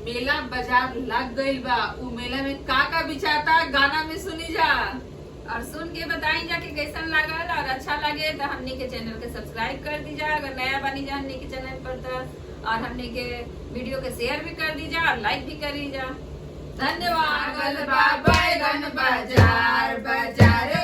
मेला बाजार लग गईल बा। उ मेला में का बिचाता गाना में सुनी जा और सुन के बताई जा कि कैसन लागल। और अच्छा लगे तो हमनी के चैनल के सब्सक्राइब कर दीजा, अगर नया बनी जा हमनी के चैनल पर तो। और हमनी के वीडियो के शेयर भी कर दीजा और लाइक भी कर दीजा। धन्यवाद। बैगन बाजार बाजार